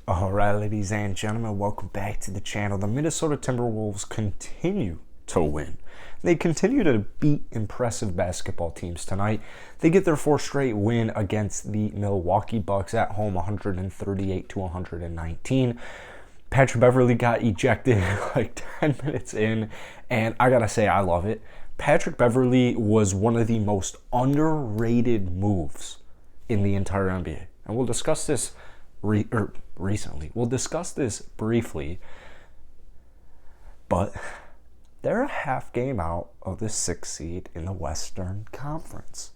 Alright, ladies and gentlemen, welcome back to the channel. The Minnesota Timberwolves continue to win. They continue to beat impressive basketball teams tonight. They get their fourth straight win against the Milwaukee Bucks at home, 138 to 119. Patrick Beverley got ejected like 10 minutes in, and I gotta say, I love it. Patrick Beverley was one of the most underrated moves in the entire NBA. And we'll discuss this recently. We'll discuss this briefly, but they're a half game out of the 6th seed in the Western Conference.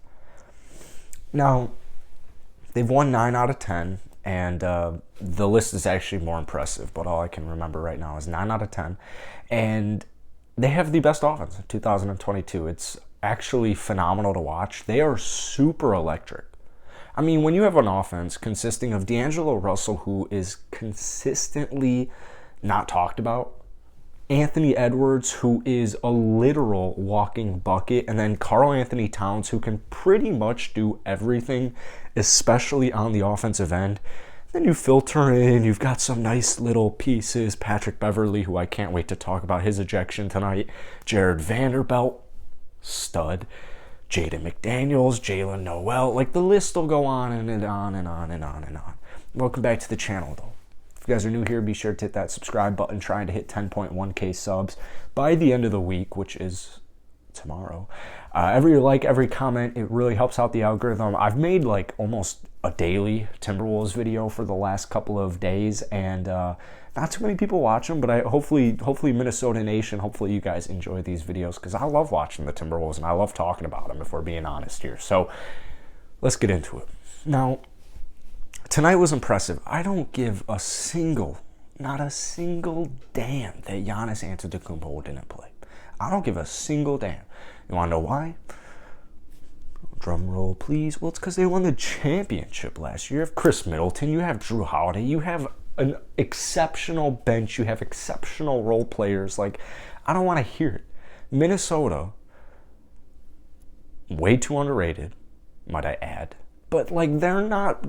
Now, they've won 9 out of 10, and the list is actually more impressive, but all I can remember right now is 9 out of 10, and they have the best offense in 2022. It's actually phenomenal to watch. They are super electric. I mean, when you have an offense consisting of D'Angelo Russell, who is consistently not talked about, Anthony Edwards, who is a literal walking bucket, and then karl-Anthony Towns, who can pretty much do everything, especially on the offensive end. Then you filter in, you've got some nice little pieces. Patrick Beverley, who I can't wait to talk about his ejection tonight. Jared Vanderbilt, stud. Jaden McDaniels, Jalen Noel, like the list will go on and on and on and on and on. Welcome back to the channel, though. If you guys are new here, be sure to hit that subscribe button, trying to hit 10.1k subs by the end of the week, which is tomorrow. Every like, every comment, it really helps out the algorithm. I've made like almost a daily Timberwolves video for the last couple of days, and not too many people watch them, but hopefully Minnesota Nation, hopefully you guys enjoy these videos, because I love watching the Timberwolves and I love talking about them, if we're being honest here. So let's get into it. Now, tonight was impressive. I don't give a single, not a single damn that Giannis Antetokounmpo didn't play. I don't give a single damn. You want to know why? Drum roll, please. Well, it's because they won the championship last year. You have Chris Middleton, you have Drew Holiday, you have an exceptional bench, you have exceptional role players. Like, I don't want to hear it. Minnesota, way too underrated, might I add. But like, they're not.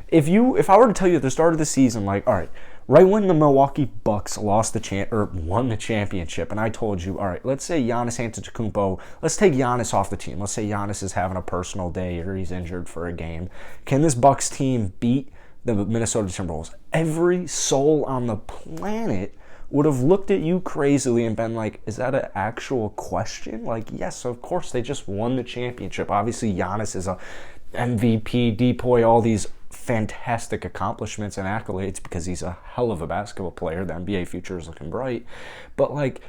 If I were to tell you at the start of the season, like, all right, right when the Milwaukee Bucks won the championship, and I told you, all right, let's say Giannis Antetokounmpo, let's take Giannis off the team. Let's say Giannis is having a personal day or he's injured for a game. Can this Bucks team beat the Minnesota Timberwolves? Every soul on the planet would have looked at you crazily and been like, is that an actual question? Like, yes, of course, they just won the championship. Obviously, Giannis is a MVP, depoy, all these fantastic accomplishments and accolades because he's a hell of a basketball player. The NBA future is looking bright. But like,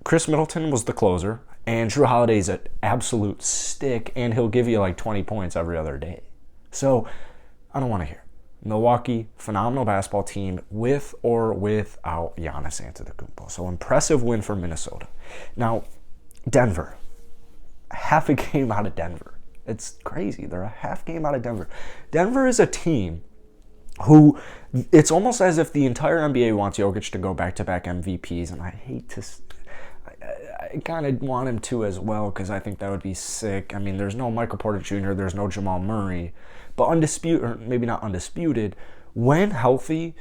Chris Middleton was the closer, and Drew Holiday's an absolute stick, and he'll give you like 20 points every other day. So I don't want to hear. Milwaukee, phenomenal basketball team with or without Giannis Antetokounmpo. So impressive win for Minnesota. Now, Denver, half a game out of Denver. It's crazy. They're a half game out of Denver. Denver is a team who, it's almost as if the entire NBA wants Jokic to go back-to-back MVPs, and I hate to, I kind of want him to as well, because I think that would be sick. I mean, there's no Michael Porter Jr., there's no Jamal Murray, but undisputed, or maybe not undisputed, when healthy,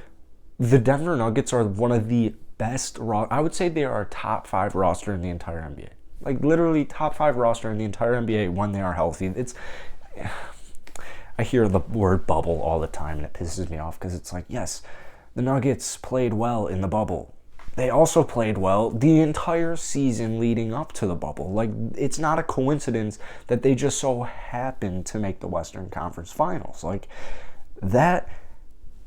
the Denver Nuggets are one of the best, I would say they are a top 5 roster in the entire NBA. Like, literally top 5 roster in the entire NBA when they are healthy. I hear the word bubble all the time, and it pisses me off, because it's like, yes, the Nuggets played well in the bubble. They also played well the entire season leading up to the bubble. Like, it's not a coincidence that they just so happened to make the Western Conference Finals. Like, that,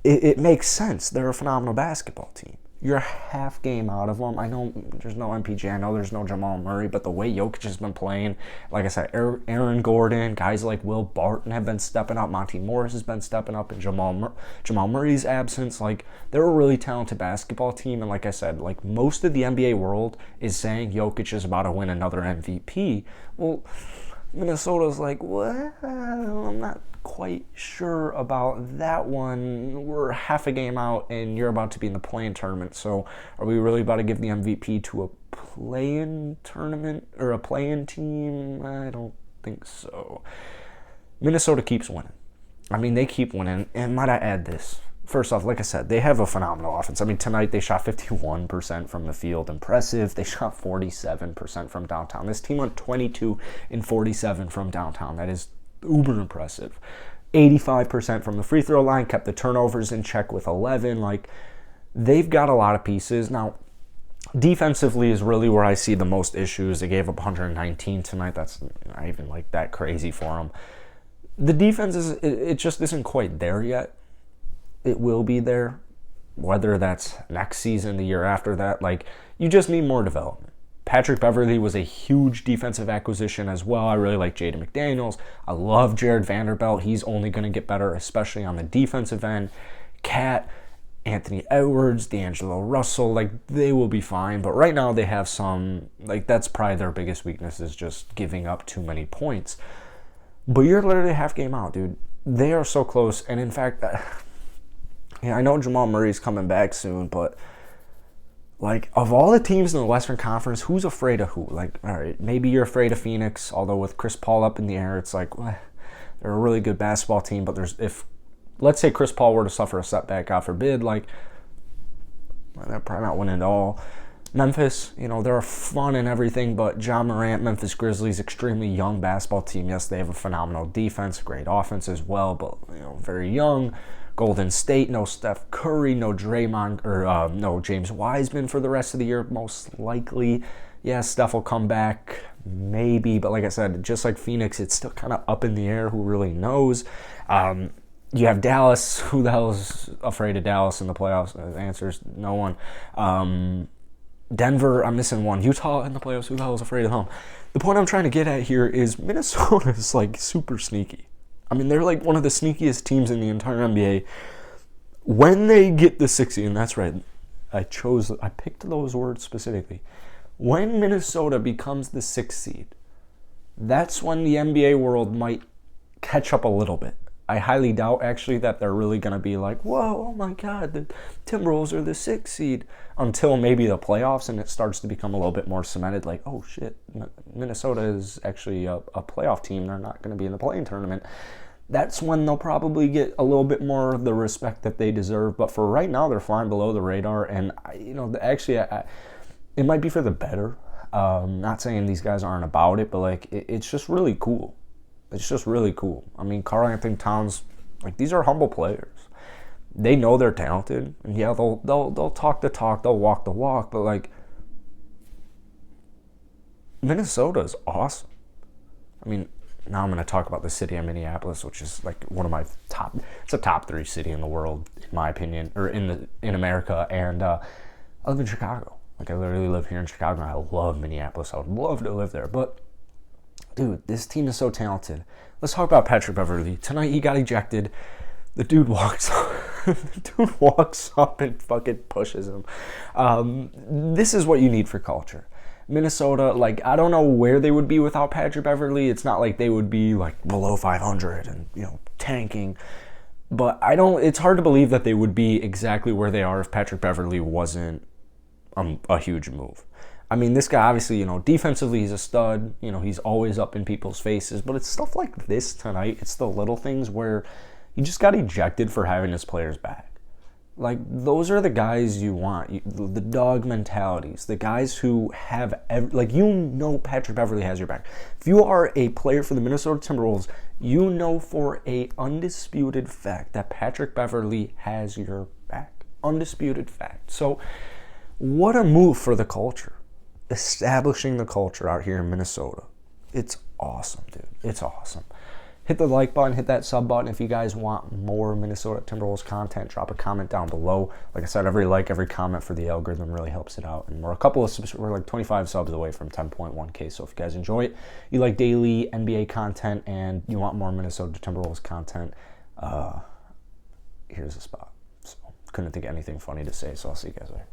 it makes sense. They're a phenomenal basketball team. You're a half game out of them. I know there's no MPJ. I know there's no Jamal Murray, but the way Jokic has been playing, like I said, Aaron Gordon, guys like Will Barton have been stepping up. Monty Morris has been stepping up in Jamal Murray's absence. Like, they're a really talented basketball team, and like I said, like, most of the NBA world is saying Jokic is about to win another MVP. Well, Minnesota's like, what? I'm not quite sure about that one. We're half a game out, and you're about to be in the play-in tournament. So are we really about to give the MVP to a play-in tournament or a play-in team? I don't think so. Minnesota keeps winning. I mean, they keep winning. And might I add this? first off, like I said, they have a phenomenal offense. I mean, tonight they shot 51% from the field. Impressive. They shot 47% from downtown. This team went 22 and 47 from downtown. That is uber impressive. 85% from the free throw line, kept the turnovers in check with 11. Like, they've got a lot of pieces. Now, defensively is really where I see the most issues. They gave up 119 tonight. That's not even like that crazy for them. The defense it just isn't quite there yet. It will be there, whether that's next season, the year after that. Like, you just need more development. Patrick Beverley was a huge defensive acquisition as well. I really like Jaden McDaniels. I love Jared Vanderbilt. He's only going to get better, especially on the defensive end. Cat, Anthony Edwards, D'Angelo Russell, like, they will be fine. But right now they have some, like, that's probably their biggest weakness, is just giving up too many points. But you're literally half game out, dude. They are so close. And in fact, I know Jamal Murray's coming back soon, but, like, of all the teams in the Western Conference, who's afraid of who? Like, all right, maybe you're afraid of Phoenix, although with Chris Paul up in the air, it's like, well, they're a really good basketball team, but if, let's say Chris Paul were to suffer a setback, God forbid, like, well, they're probably not winning at all. Memphis, they're fun and everything, but John Morant, Memphis Grizzlies, extremely young basketball team. Yes, they have a phenomenal defense, great offense as well, but, very young. Golden State, no Steph Curry, no Draymond, or no James Wiseman for the rest of the year, most likely. Yeah, Steph will come back, maybe, but like I said, just like Phoenix, it's still kind of up in the air. Who really knows? You have Dallas. Who the hell is afraid of Dallas in the playoffs? The answer is no one. Denver, I'm missing one. Utah in the playoffs, who the hell is afraid of them? The point I'm trying to get at here is Minnesota is, like, super sneaky. I mean, they're, like, one of the sneakiest teams in the entire NBA. When they get the 60, and that's right, I picked those words specifically. When Minnesota becomes the 6th seed, that's when the NBA world might catch up a little bit. I highly doubt, actually, that they're really going to be like, whoa, oh my God, the Timberwolves are the 6th seed, until maybe the playoffs and it starts to become a little bit more cemented, like, oh shit, Minnesota is actually a playoff team. They're not going to be in the play-in tournament. That's when they'll probably get a little bit more of the respect that they deserve. But for right now, they're flying below the radar, and, it might be for the better. Not saying these guys aren't about it, but, like, it's just really cool. It's just really cool. I mean, karl-Anthony Towns, like, these are humble players. They know they're talented, and yeah, they'll talk the talk, they'll walk the walk, but, like, Minnesota is awesome. I mean, now I'm going to talk about the city of Minneapolis, which is, like, one of my it's a top 3 city in the world, in my opinion, or in America, and I live in Chicago. Like, I literally live here in Chicago, and I love Minneapolis. I would love to live there, but dude, this team is so talented. Let's talk about Patrick Beverley. Tonight he got ejected. The dude walks up and fucking pushes him. This is what you need for culture. Minnesota, like, I don't know where they would be without Patrick Beverley. It's not like they would be, like, below 500 and, tanking. But it's hard to believe that they would be exactly where they are if Patrick Beverley wasn't a huge move. I mean, this guy, obviously, defensively, he's a stud. He's always up in people's faces. But it's stuff like this tonight. It's the little things where he just got ejected for having his players back. Like, those are the guys you want. The dog mentalities. The guys who have, Patrick Beverley has your back. If you are a player for the Minnesota Timberwolves, you know for a undisputed fact that Patrick Beverley has your back. Undisputed fact. So, what a move for the culture. Establishing the culture out here in Minnesota. It's awesome, dude. It's awesome. Hit the like button, hit that sub button if you guys want more Minnesota Timberwolves content. Drop a comment down below. Like I said, every like, every comment for the algorithm really helps it out. And we're like 25 subs away from 10.1K. So if you guys enjoy it, you like daily NBA content, and you want more Minnesota Timberwolves content, here's the spot. So couldn't think of anything funny to say, so I'll see you guys later.